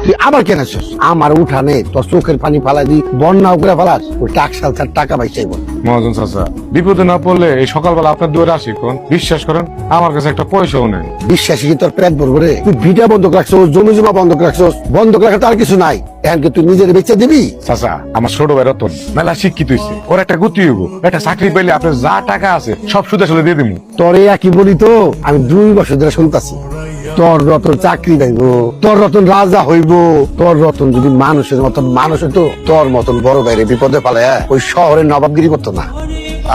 তুই আবার কেন আসছিস? আমার উঠানে তোর চোখের পানি ফালাই দি বন্যা উপরে ফালাস, ওই টাকশাল তার টাকা পাইছে। মহাজন চাচা, বিপদে না পড়লে এই সকালবেলা আপনার দুয়ারে আসি কোন? বিশ্বাস করেন আমার কাছে একটা পয়সাও নেই। বিশ্বাসী কি তোর পেট ভরবো রে? তুই ভিটা বন্ধক রাখছো, জমি জমা বন্ধক রাখছো, বন্ধক রাখা তার কিছু নাই। এখন কি তুই নিজের বেচে দিবি? চাচা, আমার ছোট ভাই রতন মেলা শিক্ষিত হয়েছে, ওর একটা গতি হইব, একটা চাকরি পাইলে আপনার যা টাকা আছে সব সুদে সুদে দিয়ে দিব। তোর এই একই বলি তো আমি 2 বছর ধরে শুনতাছি। তোর রতন চাকরি পাইব, তোর রতন রাজা হইব, তোর রতন যদি মানুষের মতন মানুষ হইতো, তোর মতন বড় বাইরে বিপদে পালায় ওই শহরের নবাবগিরি করতো না।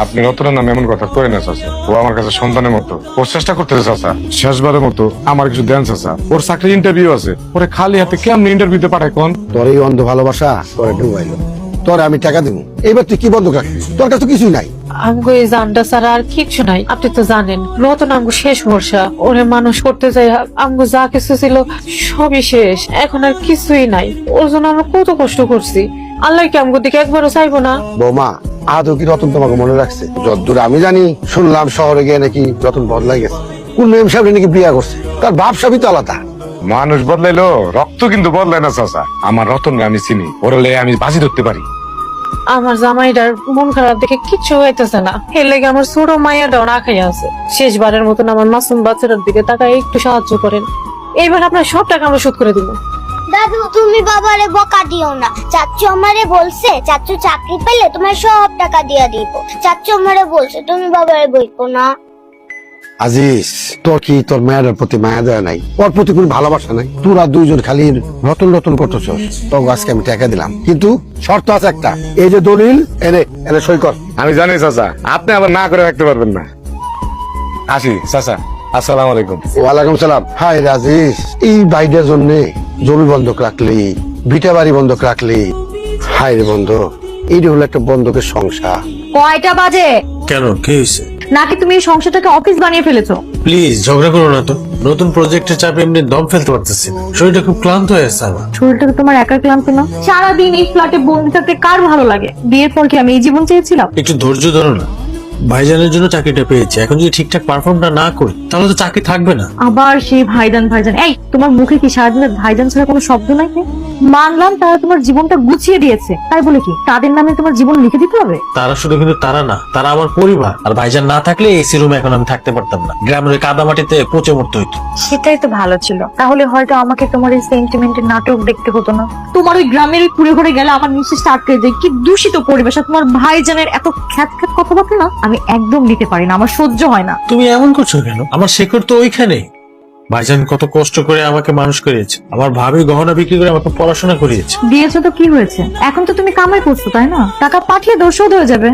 আপনি রতনের নামে এমন কথা কই না চাচা, ও আমার কাছে সন্তানের মতো, ওর চেষ্টা করতেছে চাচা, শেষবারের মতো আমার কিছু দেন চাচা। ওর চাকরি ইন্টারভিউ আছে, ওরে খালি হাতে কেমন ইন্টারভিউতে পাঠায় কোন? তোর এই অন্ধ ভালোবাসা তোরে ডুবাইলো। তোরে আমি টাকা দিব, এইবার তুই কি বন্ধক রাখবি? তোর কাছে তো কিছুই নাই। আমগো এই জানটা ছাড়া আর কিচ্ছু নাই। আপনি তো জানেন রতন আমগো শেষ ভরসা। ওরে মানুষ করতে যাই আমগো যা কিছু ছিল সবই শেষ, এখন আর কিছুই নাই। ওর জন্য আমরা কত কষ্ট করছি। আল্লাহ কি আমগো দিকে একবারও চাইবো না? বৌমা, আদৌ কি রতন তোমাকে মনে রাখছে? যতদূর আমি জানি, শুনলাম শহরে গিয়ে নাকি রতন বদলাই গেছে, কোন মেম সাহেব নাকি বিয়া করছে, তার বাপ সাবই তো আলাদা। মানুষ বদলাইলো, রক্ত কিন্তু বদলায় না চাচা। আমার রতন আমি চিনি, ওর হলে আমি বাজি ধরতে পারি। আমার জামাইটার মন খারাপ দেখে কিচ্ছু হইতেছে না, এর লেগে আমার ছোট মাইয়াটাও না খাইয়া আছে। শেষবারের মতন আমার মাসুম বাচ্চাটার দিকে তাকায় একটু সাহায্য করেন। এইবার আপনার সব টাকা আমরা শোধ করে দিব। দাদু, তুমি বাবারে বকা দিও না। চাচু আমারে বলছে চাচু চাকরি পেলে তোমার সব টাকা দিয়ে দিব। চাচু আমারে বলছে তুমি বাবারে বইকো না। আজিজ, তোর কি তোর মেয়ের প্রতি মায়া দেওয়া নাই? ওর প্রতি কোনো ভালোবাসা নাই? তোরা দুইজন খালি রতন রতন করতেছ। তোকে আজকে আমি টাকা দিলাম, কিন্তু শর্ত আছে একটা। এই যে দলিল, এনে এনে সই কর। আমি জানি চাচা, আপনি আবার না করে রাখতে পারবেন না। আসি চাচা, আসসালামু আলাইকুম। ওয়ালাইকুম সালাম। হাই রাজিস, এই বাইরের জন্য জমি বন্ধক রাখলি, ভিটা বাড়ি বন্ধক রাখলি। হাই রে বন্ধু, এইটা হলো একটা বন্ধকের সংসার। কয়টা বাজে? কেন, কি হয়েছে? নাকি তুমি এই সংসারটাকে অফিস বানিয়ে ফেলেছো? প্লিজ ঝগড়া করো না তো। নতুন প্রজেক্টের চাপে এমনি দম ফেলতে পারতেছি না, শরীরটা খুব ক্লান্ত হয়ে আছে আমার। শরীরটা তো তোমার একার ক্লান্ত না? সারাদিন এই ফ্ল্যাটে বন্দি থাকতে কার ভালো লাগে? বিয়ের পর কি আমি এই জীবন চেয়েছিলাম? একটু ধৈর্য ধরো না। ভাইজানের জন্য চাকরিটা পেয়েছি, এখন যদি ঠিকঠাক পারফর্মটা না করি তাহলে তো চাকরি থাকবে না। আবার সেই ভাইজান ভাইজান। এই, তোমার মুখে কি সারাদিন ভাইজান ছাড়া কোনো শব্দ নাই? মানলাম তারা তোমার জীবনটা গুছিয়ে দিয়েছে, তাই বলে কি তাদের নামে তোমার জীবন লিখে দিতে হবে? তারা শুধু কিন্তু তারা না, তারা আমার পরিবার। আর ভাইজান না থাকলে এসি রুমে এখন আমি থাকতে পারতাম না, গ্রামের কাদা মাটিতে পচে মরতে হইতো। সেটাই তো ভালো ছিল, তাহলে হয়তো আমাকে তোমার এই সেন্টিমেন্টের নাটক দেখতে হতো না। তোমার ওই গ্রামের ওই কুড়ে ঘরে গেলে আমার নিঃশ্বাসটা আটকে যায়। কি দূষিত পরিবেশ, আর তোমার ভাইজানের এত খ্যাত খ্যাত কথাবার্তা না আমি একদম নিতে পারি না, আমার সহ্য হয় না। তুমি এমন করছো কেন? আমার শেকড় তো ওইখানে। ভাইজান কত কষ্ট করে আমাকে মানুষ করিয়েছে, আমার ভাবি গহনা বিক্রি করে আমাকে পড়াশোনা করিয়েছে। দিয়েছো তো কি হয়েছে? এখন তো তুমি কামাই করছো, তাই না? টাকা পাঠিয়ে দাও, শোধ হয়ে যাবে।